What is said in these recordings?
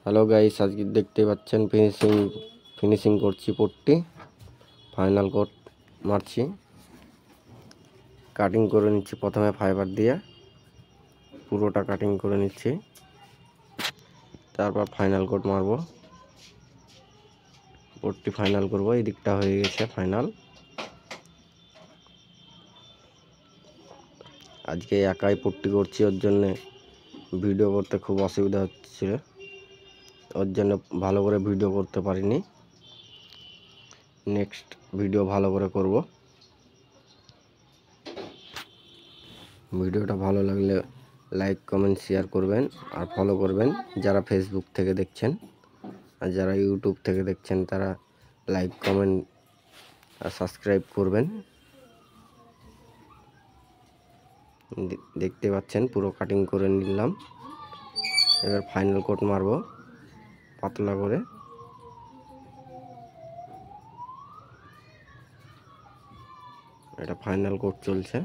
Hello guys, আজকে দেখতে পাচ্ছেন ফিনিশিং করছি পট্টি, ফাইনাল কোট মারছি, কাটিং করে নিচ্ছি। প্রথমে ফাইবার দিয়ে পুরোটা কাটিং করে নিচ্ছি, তারপর ফাইনাল কোট মারবো, পট্টি ফাইনাল করব। এই দিকটা হয়ে গেছে ফাইনাল। আজকে একাই পট্টি করছি, ওর জন্য ভিডিও করতে খুব অসুবিধা হচ্ছিল, ওর জন্য ভালো করে ভিডিও করতে পারিনি। নেক্সট ভিডিও ভালো করে করব। ভিডিওটা ভালো লাগলে লাইক কমেন্ট শেয়ার করবেন আর ফলো করবেন যারা ফেসবুক থেকে দেখছেন, আর যারা ইউটিউব থেকে দেখছেন তারা লাইক কমেন্ট আর সাবস্ক্রাইব করবেন। দেখতে পাচ্ছেন পুরো কাটিং করে নিলাম। এবার ফাইনাল কোট মারবো পাতলা করে। এটা ফাইনাল কোট চলছে।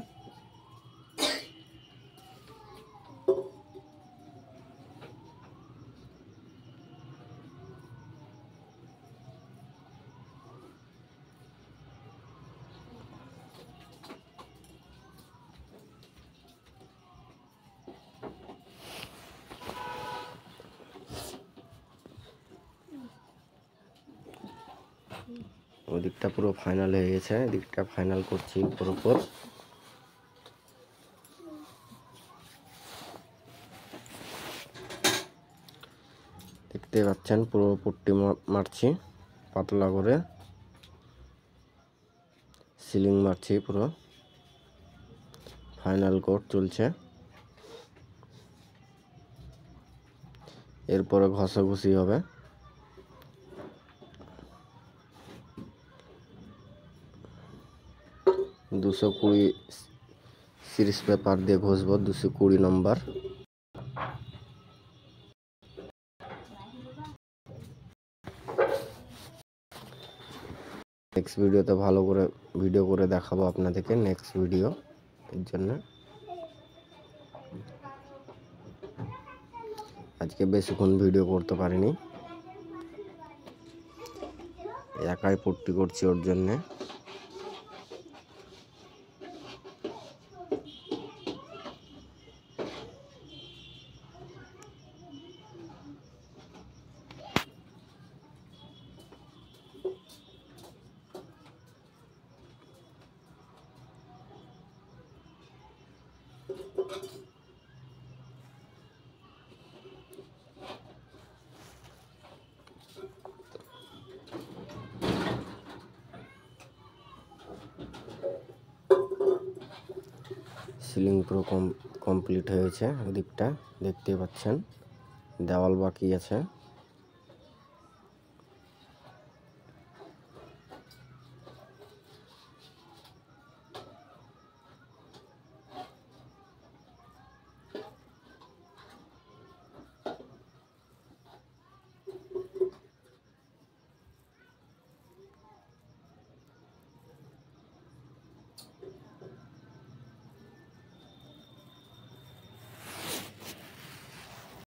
ওদিকটা পুরো ফাইনাল হয়ে গেছে, এদিকটা ফাইনাল করছি পুরোপুর। দেখতে পাচ্ছেন পুরো পট্টি মারছি পাতলা করে, সিলিং মারছি পুরো। ফাইনাল কোট চলছে, এরপরে ঘষাঘষি হবে। দুশো 220 সিরিজ পেপার দিয়ে ঘষবো, 220 নম্বর। নেক্সট ভিডিওতে ভালো করে ভিডিও করে দেখাবো আপনাদেরকে। নেক্সট ভিডিও এর জন্য আজকে বেশিক্ষণ ভিডিও করতে পারিনি, একাই পট্টি করছি ওর জন্যে। সিলিং পুরো কমপ্লিট হয়েছে, ওদিকটা দেখতে পাচ্ছেন, দেওয়াল বাকি আছে।